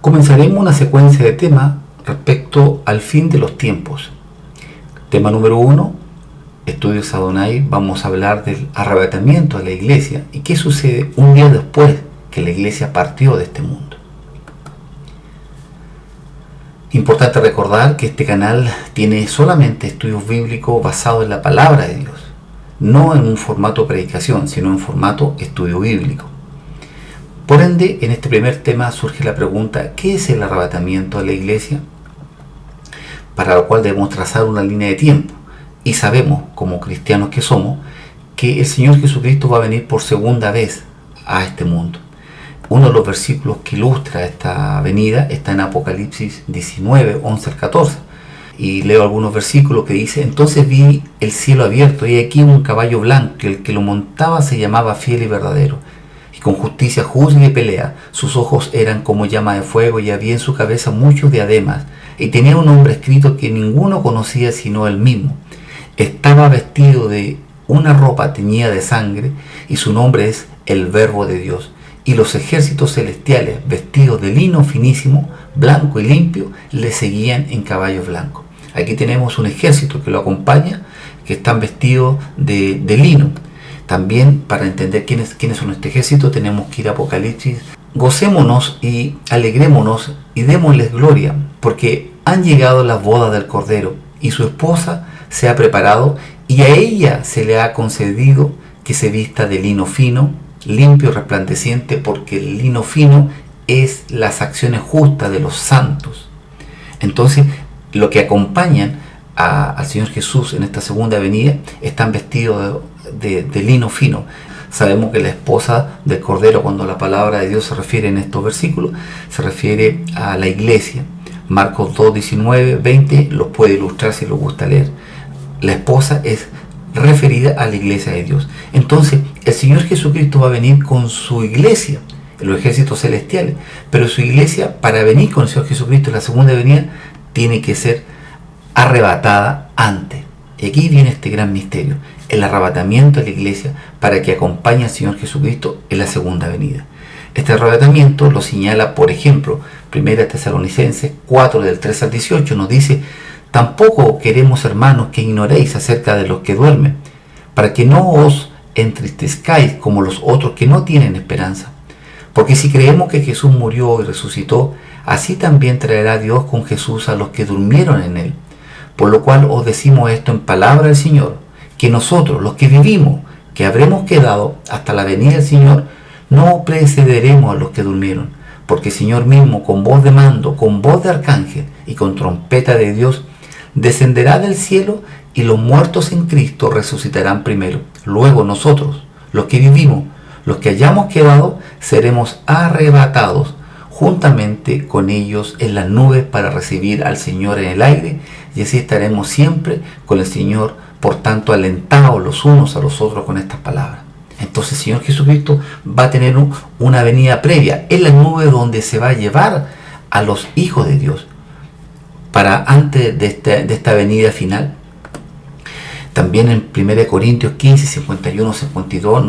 Comenzaremos una secuencia de temas respecto al fin de los tiempos. Tema número 1, Estudios Adonai. Vamos a hablar del arrebatamiento de la iglesia y qué sucede un día después que la iglesia partió de este mundo. Importante recordar que este canal tiene solamente estudios bíblicos basados en la palabra de Dios, no en un formato predicación, sino en formato estudio bíblico. Por ende, en este primer tema surge la pregunta: ¿qué es el arrebatamiento de la iglesia? Para lo cual debemos trazar una línea de tiempo, y sabemos, como cristianos que somos, que el Señor Jesucristo va a venir por segunda vez a este mundo. Uno de los versículos que ilustra esta venida está en Apocalipsis 19, 11 al 14. Y leo algunos versículos que dice: entonces vi el cielo abierto, y aquí un caballo blanco, y el que lo montaba se llamaba Fiel y Verdadero, y con justicia juzga y pelea. Sus ojos eran como llama de fuego, y había en su cabeza muchos diademas, y tenía un nombre escrito que ninguno conocía sino él mismo. Estaba vestido de una ropa teñida de sangre, y su nombre es el Verbo de Dios. Y los ejércitos celestiales, vestidos de lino finísimo, blanco y limpio, le seguían en caballos blancos. Aquí tenemos un ejército que lo acompaña, que están vestidos de lino. También, para entender quiénes son este ejército, tenemos que ir a Apocalipsis. Gocémonos y alegrémonos y démosles gloria, porque han llegado las bodas del Cordero, y su esposa se ha preparado, y a ella se le ha concedido que se vista de lino fino, limpio, resplandeciente, porque el lino fino es las acciones justas de los santos. Entonces, lo que acompañan al Señor Jesús en esta segunda venida están vestidos de lino fino. Sabemos que la esposa del Cordero, cuando la palabra de Dios se refiere en estos versículos, se refiere a la iglesia. Marcos 2, 19, 20 los puede ilustrar si les gusta leer. La esposa es referida a la iglesia de Dios. Entonces, el Señor Jesucristo va a venir con su iglesia, los ejércitos celestiales, pero su iglesia, para venir con el Señor Jesucristo en la segunda venida, tiene que ser arrebatada antes. Y aquí viene este gran misterio, el arrebatamiento de la iglesia para que acompañe al Señor Jesucristo en la segunda venida. Este arrebatamiento lo señala, por ejemplo, 1 Tesalonicenses 4, del 3 al 18, nos dice: tampoco queremos, hermanos, que ignoréis acerca de los que duermen, para que no os entristezcáis como los otros que no tienen esperanza. Porque si creemos que Jesús murió y resucitó, así también traerá Dios con Jesús a los que durmieron en él. Por lo cual os decimos esto en palabra del Señor, que nosotros, los que vivimos, que habremos quedado hasta la venida del Señor, no precederemos a los que durmieron. Porque el Señor mismo, con voz de mando, con voz de arcángel y con trompeta de Dios, descenderá del cielo, y los muertos en Cristo resucitarán primero. Luego nosotros, los que vivimos, los que hayamos quedado, seremos arrebatados juntamente con ellos en las nubes para recibir al Señor en el aire, y así estaremos siempre con el Señor. Por tanto, alentados los unos a los otros con estas palabras. Entonces el Señor Jesucristo va a tener una venida previa en las nubes, donde se va a llevar a los hijos de Dios para antes de esta venida final. También en 1 Corintios 15, 51, 52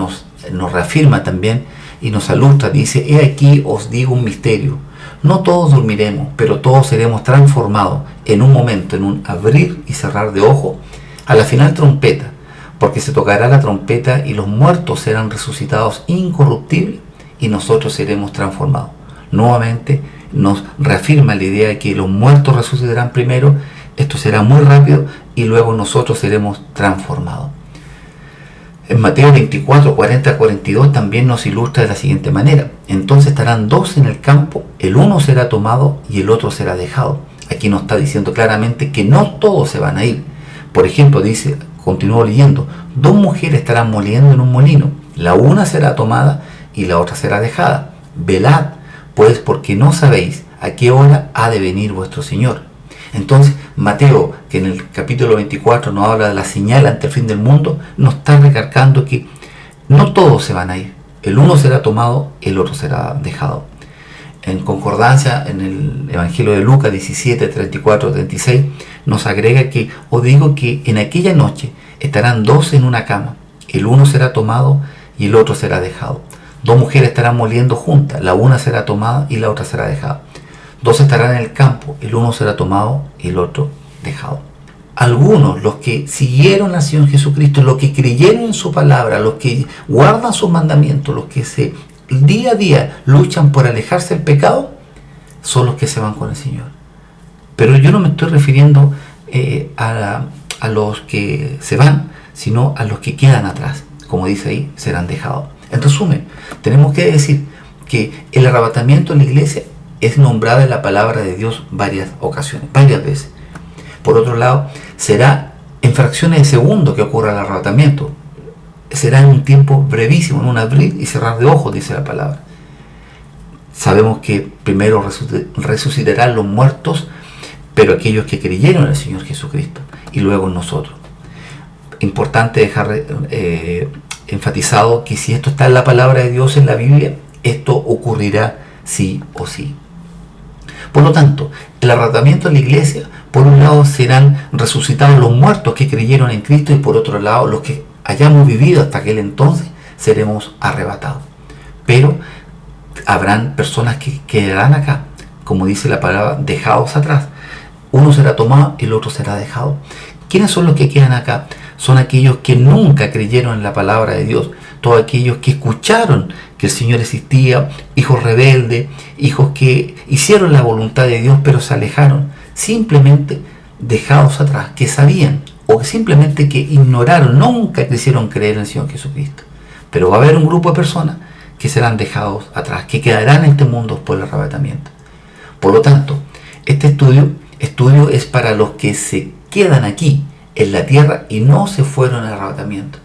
nos reafirma también y nos ilustra. Dice: he aquí os digo un misterio, no todos dormiremos, pero todos seremos transformados en un momento, en un abrir y cerrar de ojos, a la final trompeta, porque se tocará la trompeta, y los muertos serán resucitados incorruptibles, y nosotros seremos transformados. Nuevamente nos reafirma la idea de que los muertos resucitarán primero. Esto será muy rápido, y luego nosotros seremos transformados. En Mateo 24, 40 a 42 también nos ilustra de la siguiente manera: entonces estarán dos en el campo, el uno será tomado y el otro será dejado. Aquí nos está diciendo claramente que no todos se van a ir. Por ejemplo, dice, continúo leyendo: dos mujeres estarán moliendo en un molino, la una será tomada y la otra será dejada. Velad, pues, porque no sabéis a qué hora ha de venir vuestro Señor. Entonces, Mateo, que en el capítulo 24 nos habla de la señal ante el fin del mundo, nos está recalcando que no todos se van a ir. El uno será tomado, el otro será dejado. En concordancia, en el Evangelio de Lucas 17, 34, 36, nos agrega que: os digo que en aquella noche estarán dos en una cama, el uno será tomado y el otro será dejado. Dos mujeres estarán moliendo juntas, la una será tomada y la otra será dejada. Dos estarán en el campo, el uno será tomado y el otro dejado. Algunos, los que siguieron al Señor Jesucristo, los que creyeron en su palabra, los que guardan sus mandamientos, los que día a día luchan por alejarse del pecado, son los que se van con el Señor. Pero yo no me estoy refiriendo a los que se van, sino a los que quedan atrás. Como dice ahí, serán dejados. En resumen, tenemos que decir que el arrebatamiento en la iglesia es nombrado en la palabra de Dios varias ocasiones, varias veces. Por otro lado, será en fracciones de segundo que ocurra el arrebatamiento. Será en un tiempo brevísimo, en un abrir y cerrar de ojos, dice la palabra. Sabemos que primero resucitarán los muertos, pero aquellos que creyeron en el Señor Jesucristo, y luego en nosotros. Importante dejar enfatizado que si esto está en la palabra de Dios, en la Biblia, esto ocurrirá sí o sí. Por lo tanto, el arrebatamiento en la iglesia, por un lado serán resucitados los muertos que creyeron en Cristo, y por otro lado los que hayamos vivido hasta aquel entonces seremos arrebatados. Pero habrán personas que quedarán acá, como dice la palabra, dejados atrás. Uno será tomado y el otro será dejado. ¿Quiénes son los que quedan acá? Son aquellos que nunca creyeron en la palabra de Dios, todos aquellos que escucharon que el Señor existía, hijos rebeldes, hijos que hicieron la voluntad de Dios pero se alejaron, simplemente dejados atrás, que sabían o que simplemente que ignoraron, nunca quisieron creer en el Señor Jesucristo. Pero va a haber un grupo de personas que serán dejados atrás, que quedarán en este mundo por el arrebatamiento. Por lo tanto, este estudio es para los que se quedan aquí en la tierra y no se fueron al arrebatamiento.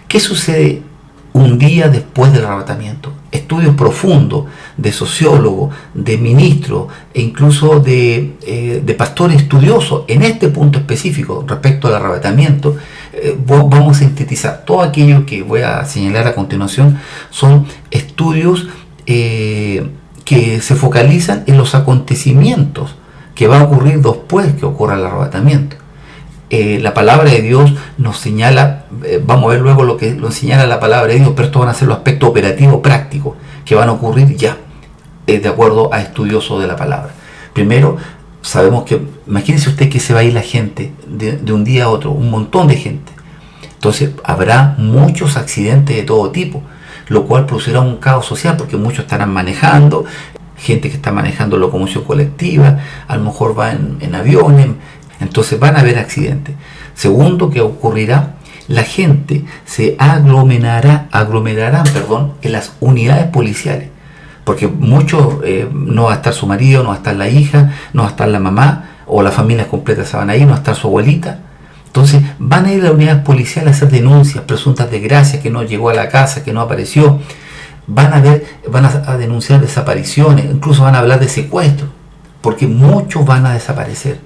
¿Qué sucede un día después del arrebatamiento? Estudios profundos de sociólogos, de ministros e incluso de pastores estudiosos en este punto específico respecto al arrebatamiento. Vamos a sintetizar todo aquello que voy a señalar a continuación. Son estudios que se focalizan en los acontecimientos que va a ocurrir después que ocurra el arrebatamiento. La palabra de Dios nos señala, vamos a ver luego lo que nos señala la palabra de Dios, pero estos van a ser los aspectos operativos prácticos que van a ocurrir ya, de acuerdo a estudiosos de la palabra. Primero, sabemos que, imagínense usted que se va a ir la gente de un día a otro, un montón de gente. Entonces habrá muchos accidentes de todo tipo, lo cual producirá un caos social porque muchos estarán manejando, gente que está manejando locomoción colectiva, a lo mejor va en aviones. Entonces van a haber accidentes. Segundo, que ocurrirá, la gente se aglomerará en las unidades policiales, porque muchos no va a estar su marido, no va a estar la hija, no va a estar la mamá, o la familia completa se van a ir, no va a estar su abuelita. Entonces van a ir a las unidades policiales a hacer denuncias, presuntas desgracias, que no llegó a la casa, que no apareció. Van a denunciar desapariciones, incluso van a hablar de secuestro, porque muchos van a desaparecer.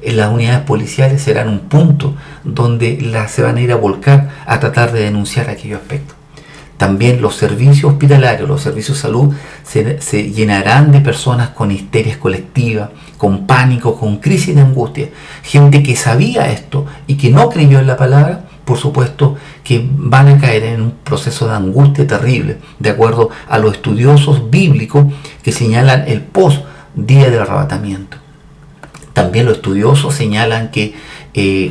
En las unidades policiales serán un punto donde se van a ir a volcar a tratar de denunciar aquellos aspectos. También los servicios hospitalarios, los servicios de salud se llenarán de personas con histerias colectivas, con pánico, con crisis de angustia. Gente que sabía esto y que no creyó en la palabra, por supuesto que van a caer en un proceso de angustia terrible, de acuerdo a los estudiosos bíblicos que señalan el post-día del arrebatamiento. También los estudiosos señalan que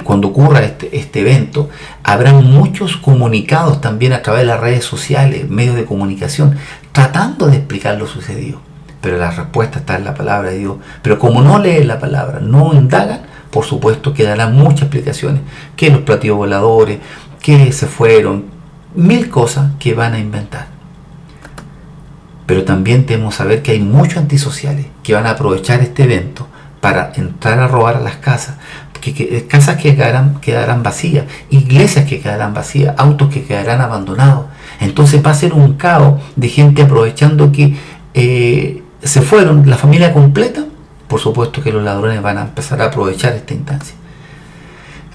cuando ocurra este evento, habrá muchos comunicados también a través de las redes sociales, medios de comunicación, tratando de explicar lo sucedido. Pero la respuesta está en la palabra de Dios. Pero como no leen la palabra, no indagan, por supuesto que darán muchas explicaciones, que los platillos voladores, que se fueron, mil cosas que van a inventar. Pero también tenemos que saber que hay muchos antisociales que van a aprovechar este evento para entrar a robar a las casas, casas que quedarán vacías, iglesias que quedarán vacías, autos que quedarán abandonados. Entonces va a ser un caos de gente aprovechando que se fueron, la familia completa. Por supuesto que los ladrones van a empezar a aprovechar esta instancia.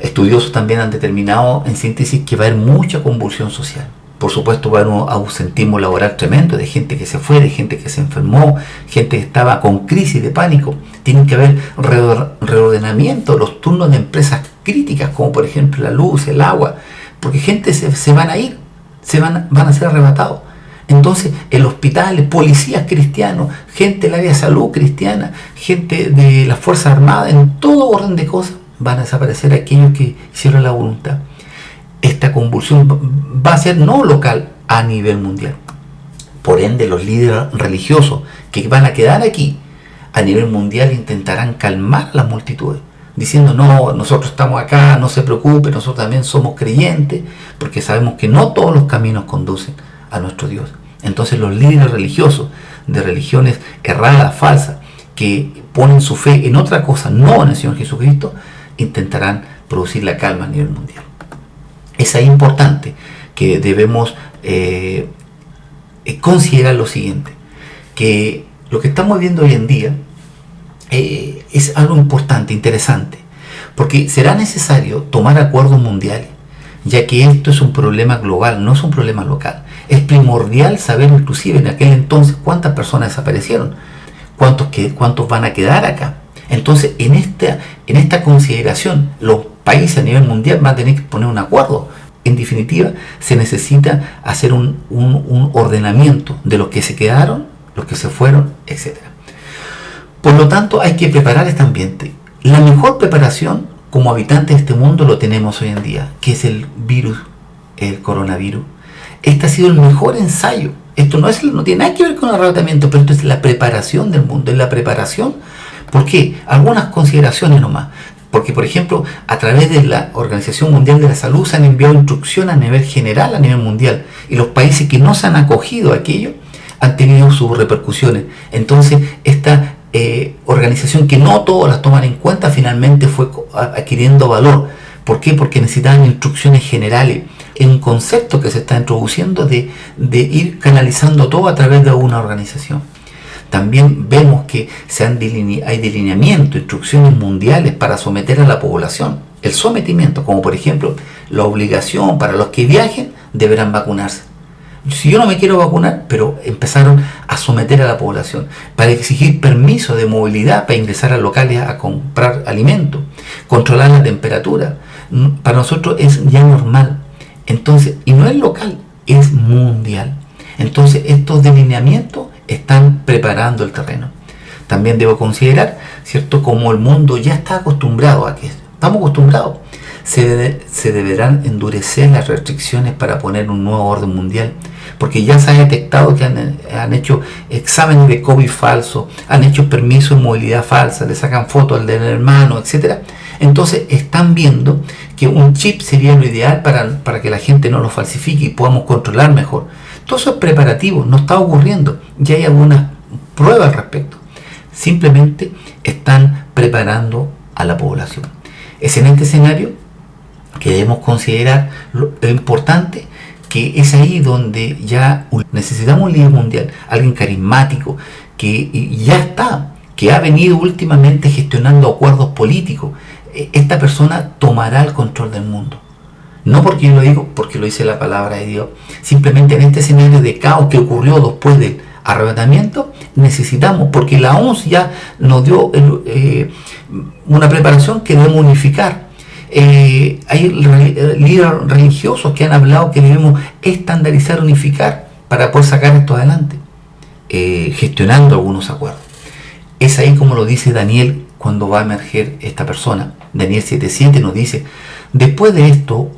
Estudiosos también han determinado, en síntesis, que va a haber mucha convulsión social. Por supuesto va a haber un ausentismo laboral tremendo, de gente que se fue, de gente que se enfermó, gente que estaba con crisis de pánico. Tienen que haber reordenamiento de los turnos de empresas críticas, como por ejemplo la luz, el agua, porque gente se van a ir, van a ser arrebatados. Entonces, en los hospitales, policías cristianos, gente del área de salud cristiana, gente de las Fuerzas Armadas, en todo orden de cosas, van a desaparecer aquellos que hicieron la voluntad. Esta convulsión va a ser no local, a nivel mundial. Por ende, los líderes religiosos que van a quedar aquí, a nivel mundial, intentarán calmar las multitudes, diciendo: no, nosotros estamos acá, no se preocupe, nosotros también somos creyentes, porque sabemos que no todos los caminos conducen a nuestro Dios. Entonces los líderes religiosos de religiones erradas, falsas, que ponen su fe en otra cosa, no en el Señor Jesucristo, intentarán producir la calma a nivel mundial. Es ahí importante que debemos considerar lo siguiente, que lo que estamos viendo hoy en día es algo importante, interesante, porque será necesario tomar acuerdos mundiales, ya que esto es un problema global, no es un problema local. Es primordial saber, inclusive en aquel entonces, cuántas personas desaparecieron, cuántos van a quedar acá. Entonces, en esta consideración, los países a nivel mundial van a tener que poner un acuerdo. En definitiva, se necesita hacer un ordenamiento de los que se quedaron, los que se fueron, etc. Por lo tanto, hay que preparar este ambiente. La mejor preparación como habitantes de este mundo lo tenemos hoy en día, que es el virus, el coronavirus. Este ha sido el mejor ensayo. Esto no tiene nada que ver con el arrebatamiento, pero esto es la preparación del mundo, es la preparación. ¿Por qué? Algunas consideraciones nomás. Porque, por ejemplo, a través de la Organización Mundial de la Salud se han enviado instrucciones a nivel general, a nivel mundial, y los países que no se han acogido a aquello han tenido sus repercusiones. Entonces, esta organización, que no todos las toman en cuenta, finalmente fue adquiriendo valor. ¿Por qué? Porque necesitaban instrucciones generales, en un concepto que se está introduciendo de ir canalizando todo a través de una organización. También vemos que hay delineamiento, instrucciones mundiales para someter a la población. El sometimiento, como por ejemplo la obligación para los que viajen, deberán vacunarse. Si yo no me quiero vacunar, pero empezaron a someter a la población para exigir permiso de movilidad para ingresar a locales a comprar alimentos, controlar la temperatura. Para nosotros es ya normal. Entonces, y no es local, es mundial. Entonces, estos delineamientos están preparando el terreno. También debo considerar, ¿cierto?, como el mundo ya está acostumbrado a que estamos acostumbrados, se deberán endurecer las restricciones para poner un nuevo orden mundial, porque ya se ha detectado que han hecho exámenes de COVID falso, han hecho permisos de movilidad falsa, le sacan fotos al del hermano, etc. Entonces están viendo que un chip sería lo ideal para que la gente no lo falsifique y podamos controlar mejor. Todo eso es preparativo, no está ocurriendo, ya hay algunas pruebas al respecto. Simplemente están preparando a la población. Es en este escenario que debemos considerar lo importante, que es ahí donde ya necesitamos un líder mundial, alguien carismático, que ya está, que ha venido últimamente gestionando acuerdos políticos. Esta persona tomará el control del mundo. No porque yo lo digo, porque lo dice la palabra de Dios. Simplemente en este escenario de caos que ocurrió después del arrebatamiento, necesitamos, porque la OMS ya nos dio una preparación que debemos unificar. Hay líderes religiosos que han hablado que debemos estandarizar, unificar para poder sacar esto adelante, gestionando algunos acuerdos. Es ahí como lo dice Daniel cuando va a emerger esta persona. Daniel 7:7 nos dice: después de esto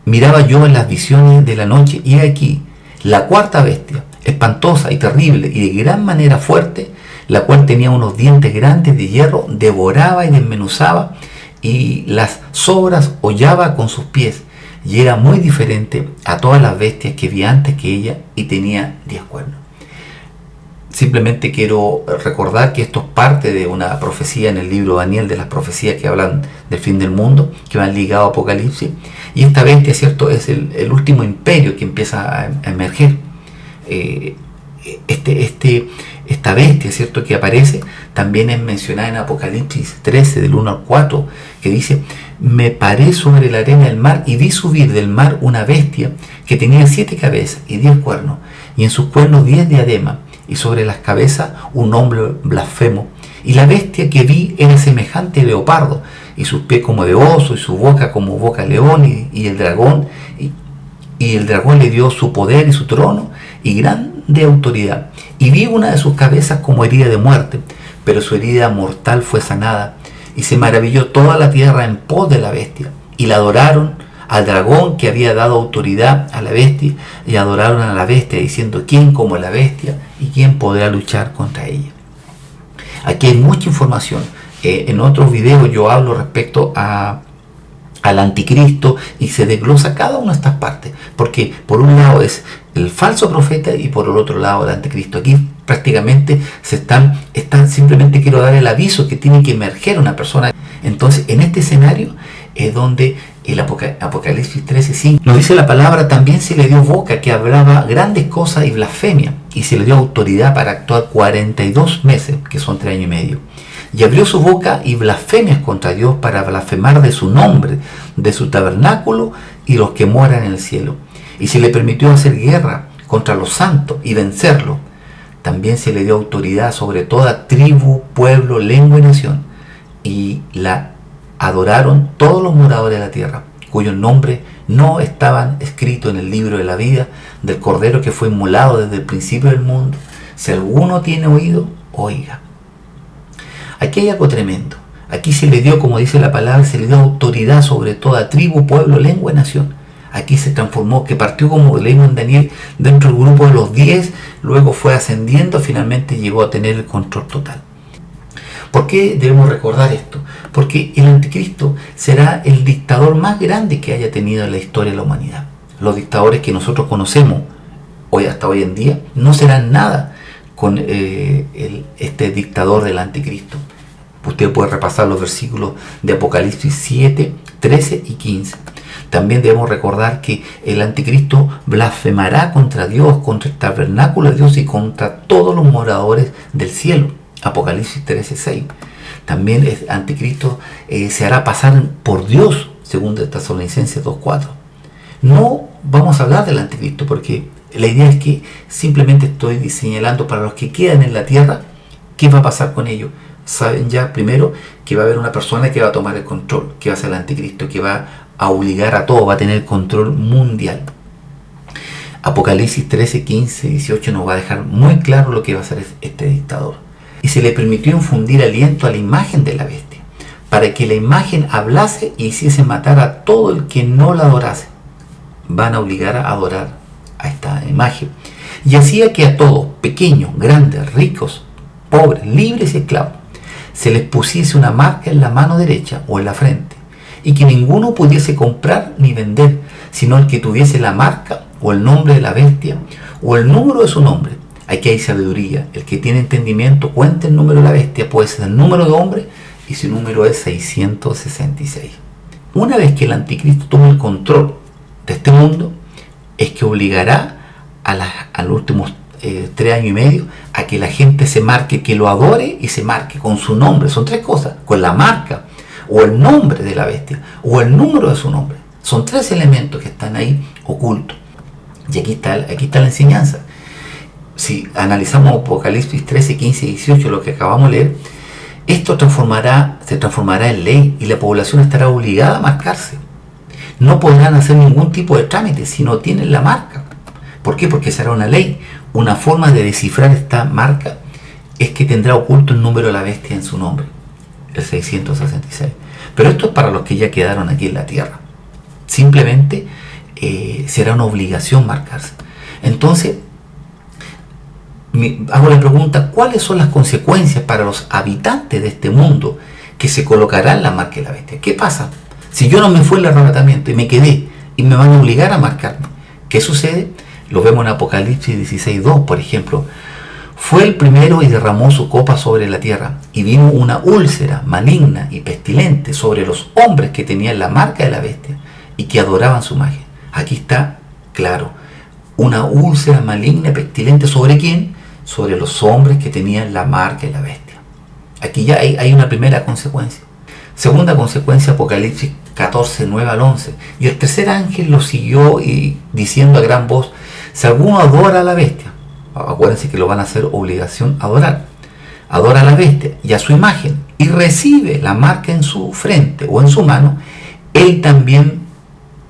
miraba yo en las visiones de la noche, y aquí la cuarta bestia, espantosa y terrible y de gran manera fuerte, la cual tenía unos dientes grandes de hierro, devoraba y desmenuzaba, y las sobras hollaba con sus pies, y era muy diferente a todas las bestias que vi antes que ella, y tenía 10 cuernos. Simplemente quiero recordar que esto es parte de una profecía en el libro de Daniel, de las profecías que hablan del fin del mundo, que van ligados a Apocalipsis. Y esta bestia, ¿cierto?, es el último imperio que empieza a emerger. Esta bestia, ¿cierto?, que aparece, también es mencionada en Apocalipsis 13, del 1 al 4, que dice: me paré sobre la arena del mar y vi subir del mar una bestia que tenía 7 cabezas y 10 cuernos, y en sus cuernos 10 diademas, y sobre las cabezas un nombre blasfemo. Y la bestia que vi era semejante a leopardo, y sus pies como de oso, y su boca como boca de león, y el dragón, y y el dragón le dio su poder y su trono y grande autoridad. Y vi una de sus cabezas como herida de muerte, pero su herida mortal fue sanada. Y se maravilló toda la tierra en pos de la bestia. Y la adoraron al dragón que había dado autoridad a la bestia, y adoraron a la bestia diciendo: ¿quién como la bestia? ¿Y quién podrá luchar contra ella? Aquí hay mucha información. En otros videos yo hablo respecto al anticristo y se desglosa cada una de estas partes, porque por un lado es el falso profeta y por el otro lado el anticristo. Aquí prácticamente están simplemente quiero dar el aviso que tiene que emerger una persona. Entonces en este escenario es donde el Apocalipsis 13:5 nos dice la palabra: también se le dio boca que hablaba grandes cosas y blasfemia, y se le dio autoridad para actuar 42 meses, que son 3 años y medio. Y abrió su boca y blasfemias contra Dios para blasfemar de su nombre, de su tabernáculo y los que moran en el cielo. Y se le permitió hacer guerra contra los santos y vencerlos. También se le dio autoridad sobre toda tribu, pueblo, lengua y nación. Y la adoraron todos los moradores de la tierra, cuyos nombres no estaban escritos en el libro de la vida del Cordero que fue inmolado desde el principio del mundo. Si alguno tiene oído, oiga. Aquí hay algo tremendo. Aquí se le dio, como dice la palabra, se le dio autoridad sobre toda tribu, pueblo, lengua y nación. Aquí se transformó, que partió, como leímos en Daniel, dentro del grupo de los 10, luego fue ascendiendo, finalmente llegó a tener el control total. ¿Por qué debemos recordar esto? Porque el anticristo será el dictador más grande que haya tenido en la historia de la humanidad. Los dictadores que nosotros conocemos hasta hoy en día no serán nada con este dictador del anticristo. Usted puede repasar los versículos de Apocalipsis 7, 13 y 15. También debemos recordar que el anticristo blasfemará contra Dios, contra el tabernáculo de Dios y contra todos los moradores del cielo. Apocalipsis 13, 6. También el anticristo se hará pasar por Dios, según Tesalonicenses 2, 4. No vamos a hablar del anticristo porque la idea es que simplemente estoy señalando para los que quedan en la tierra qué va a pasar con ellos. Saben ya primero que va a haber una persona que va a tomar el control, que va a ser el anticristo, que va a obligar a todo, va a tener control mundial. Apocalipsis 13, 15, 18 nos va a dejar muy claro lo que va a hacer este dictador. Y se le permitió infundir aliento a la imagen de la bestia, para que la imagen hablase y hiciese matar a todo el que no la adorase. Van a obligar a adorar a esta imagen. Y hacía que a todos, pequeños, grandes, ricos, pobres, libres y esclavos, se les pusiese una marca en la mano derecha o en la frente, y que ninguno pudiese comprar ni vender, sino el que tuviese la marca o el nombre de la bestia o el número de su nombre. Aquí hay sabiduría. El que tiene entendimiento cuenta el número de la bestia, puede ser el número de hombre, y su número es 666. Una vez que el anticristo tome el control de este mundo, es que obligará a los últimos 3 años y medio a que la gente se marque, que lo adore y se marque con su nombre. Son 3 cosas: con la marca o el nombre de la bestia o el número de su nombre. Son 3 elementos que están ahí ocultos. Y aquí está la enseñanza. Si analizamos Apocalipsis 13, 15 y 18, lo que acabamos de leer, esto se transformará en ley y la población estará obligada a marcarse. No podrán hacer ningún tipo de trámite si no tienen la marca. ¿Por qué? Porque será una ley. Una forma de descifrar esta marca es que tendrá oculto el número de la bestia en su nombre, el 666. Pero esto es para los que ya quedaron aquí en la tierra. Simplemente será una obligación marcarse. Entonces, hago la pregunta: ¿cuáles son las consecuencias para los habitantes de este mundo que se colocarán la marca de la bestia? ¿Qué pasa si yo no me fui al arrebatamiento y me quedé y me van a obligar a marcarme? ¿Qué sucede? Lo vemos en Apocalipsis 16:2, por ejemplo. Fue el primero y derramó su copa sobre la tierra, y vino una úlcera maligna y pestilente sobre los hombres que tenían la marca de la bestia y que adoraban su imagen. Aquí está claro, una úlcera maligna y pestilente, ¿sobre quién? Sobre los hombres que tenían la marca de la bestia. Aquí ya hay una primera consecuencia. Segunda consecuencia, Apocalipsis 14, 9 al 11. Y el tercer ángel lo siguió diciendo a gran voz: si alguno adora a la bestia, acuérdense que lo van a hacer obligación adorar, adora a la bestia y a su imagen y recibe la marca en su frente o en su mano, él también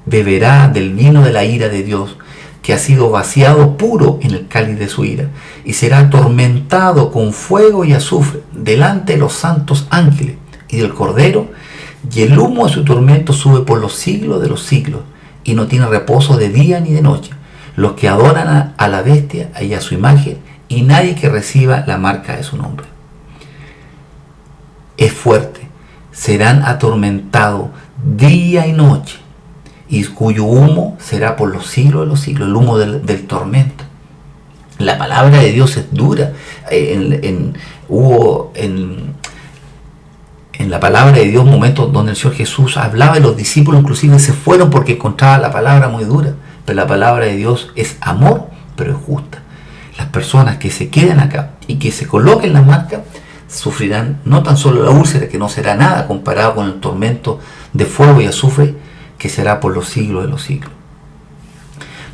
beberá del vino de la ira de Dios, que ha sido vaciado puro en el cáliz de su ira, y será atormentado con fuego y azufre delante de los santos ángeles y del Cordero, y el humo de su tormento sube por los siglos de los siglos, y no tiene reposo de día ni de noche, los que adoran a la bestia y a su imagen, y nadie que reciba la marca de su nombre. Es fuerte, serán atormentados día y noche, y cuyo humo será por los siglos de los siglos, el humo del tormento. La palabra de Dios es dura. En la palabra de Dios momentos donde el Señor Jesús hablaba y los discípulos inclusive se fueron porque encontraban la palabra muy dura. Pero la palabra de Dios es amor, pero es justa. Las personas que se queden acá y que se coloquen la marca sufrirán no tan solo la úlcera, que no será nada comparado con el tormento de fuego y azufre que será por los siglos de los siglos.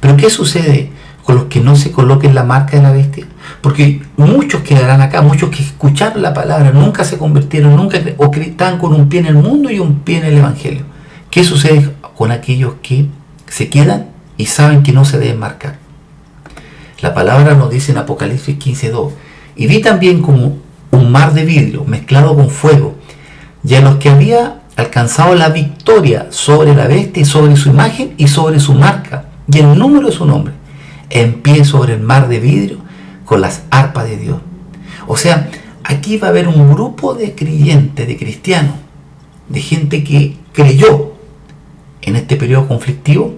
Pero ¿qué sucede con los que no se coloquen la marca de la bestia? Porque muchos quedarán acá, muchos que escucharon la palabra, nunca se convirtieron, o están con un pie en el mundo y un pie en el Evangelio. ¿Qué sucede con aquellos que se quedan y saben que no se deben marcar? La palabra nos dice en Apocalipsis 15:2: y vi también como un mar de vidrio mezclado con fuego, y a los que había alcanzado la victoria sobre la bestia y sobre su imagen y sobre su marca y el número de su nombre, en pie sobre el mar de vidrio con las arpas de Dios. O sea, aquí va a haber un grupo de creyentes, de cristianos, de gente que creyó en este periodo conflictivo,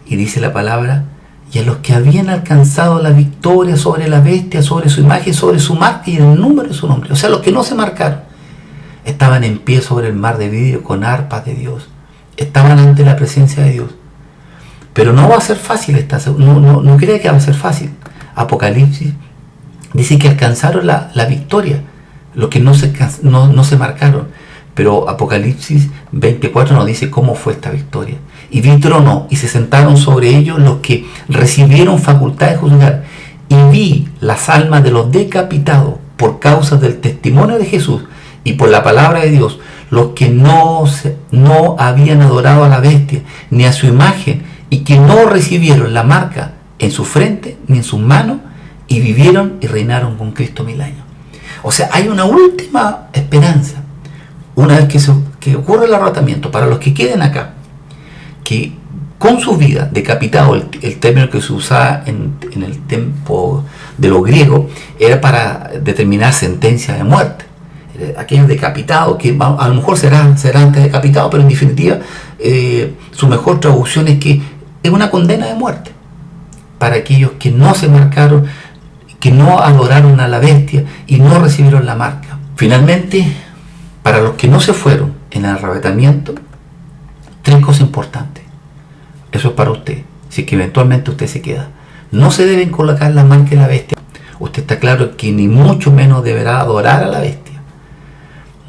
y dice la palabra: y a los que habían alcanzado la victoria sobre la bestia, sobre su imagen, sobre su marca y el número de su nombre. O sea, los que no se marcaron estaban en pie sobre el mar de vidrio con arpas de Dios. Estaban ante la presencia de Dios. Pero no va a ser fácil, no crea que va a ser fácil. Apocalipsis dice que alcanzaron la victoria, los que no se marcaron. Pero Apocalipsis 24 nos dice cómo fue esta victoria. Y vi trono, y se sentaron sobre ellos los que recibieron facultad de juzgar. Y vi las almas de los decapitados por causa del testimonio de Jesús y por la palabra de Dios, los que no habían adorado a la bestia ni a su imagen, y que no recibieron la marca en su frente ni en sus manos, y vivieron y reinaron con Cristo 1000 años. O sea, hay una última esperanza. Una vez que ocurre el arrebatamiento, para los que queden acá, que con su vida decapitado, el término que se usaba en el tiempo de los griegos era para determinar sentencia de muerte. Aquellos decapitados, que a lo mejor serán antes decapitados, pero en definitiva su mejor traducción es que es una condena de muerte para aquellos que no se marcaron, que no adoraron a la bestia y no recibieron la marca. Finalmente, para los que no se fueron en el arrebatamiento, 3 cosas importantes. Eso es para usted, si es que eventualmente usted se queda. No se deben colocar la marca de la bestia. Usted está claro que ni mucho menos deberá adorar a la bestia.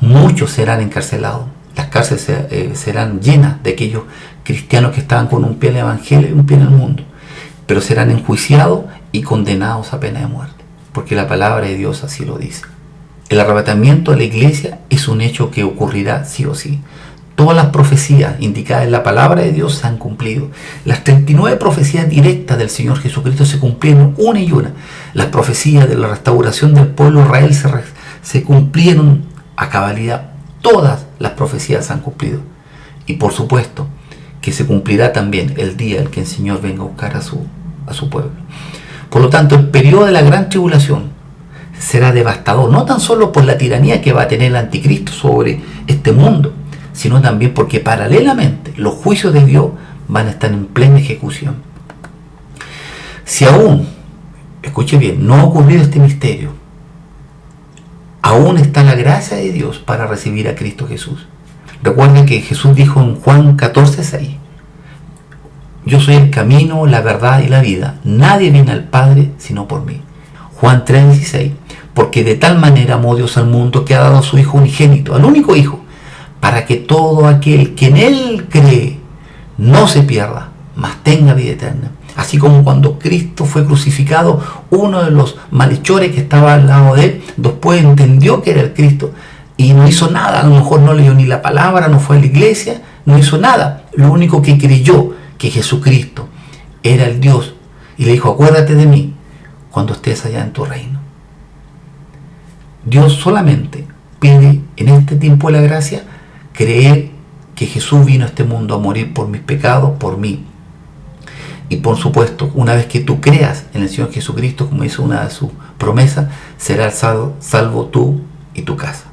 Muchos serán encarcelados. Las cárceles serán llenas de aquellos cristianos que estaban con un pie en el Evangelio y un pie en el mundo. Pero serán enjuiciados y condenados a pena de muerte, porque la palabra de Dios así lo dice. El arrebatamiento de la iglesia es un hecho que ocurrirá sí o sí. Todas las profecías indicadas en la palabra de Dios se han cumplido. Las 39 profecías directas del Señor Jesucristo se cumplieron una y una. Las profecías de la restauración del pueblo de Israel se cumplieron a cabalidad. Todas las profecías se han cumplido. Y por supuesto que se cumplirá también el día en que el Señor venga a buscar a su pueblo. Por lo tanto, el periodo de la gran tribulación será devastador, no tan solo por la tiranía que va a tener el anticristo sobre este mundo, sino también porque paralelamente los juicios de Dios van a estar en plena ejecución. Si aún, escuche bien, no ha ocurrido este misterio, aún está la gracia de Dios para recibir a Cristo Jesús. Recuerden que Jesús dijo en Juan 14:6: yo soy el camino, la verdad y la vida. Nadie viene al Padre sino por mí. Juan 3:16: porque de tal manera amó Dios al mundo que ha dado a su Hijo unigénito, al único Hijo, para que todo aquel que en Él cree no se pierda, mas tenga vida eterna. Así como cuando Cristo fue crucificado, uno de los malhechores que estaba al lado de Él, después entendió que era el Cristo y no hizo nada. A lo mejor no leyó ni la palabra, no fue a la iglesia, no hizo nada. Lo único que creyó que Jesucristo era el Dios y le dijo, acuérdate de mí cuando estés allá en tu reino. Dios solamente pide en este tiempo de la gracia creer que Jesús vino a este mundo a morir por mis pecados, por mí. Y por supuesto, una vez que tú creas en el Señor Jesucristo, como hizo una de sus promesas, serás salvo tú y tu casa.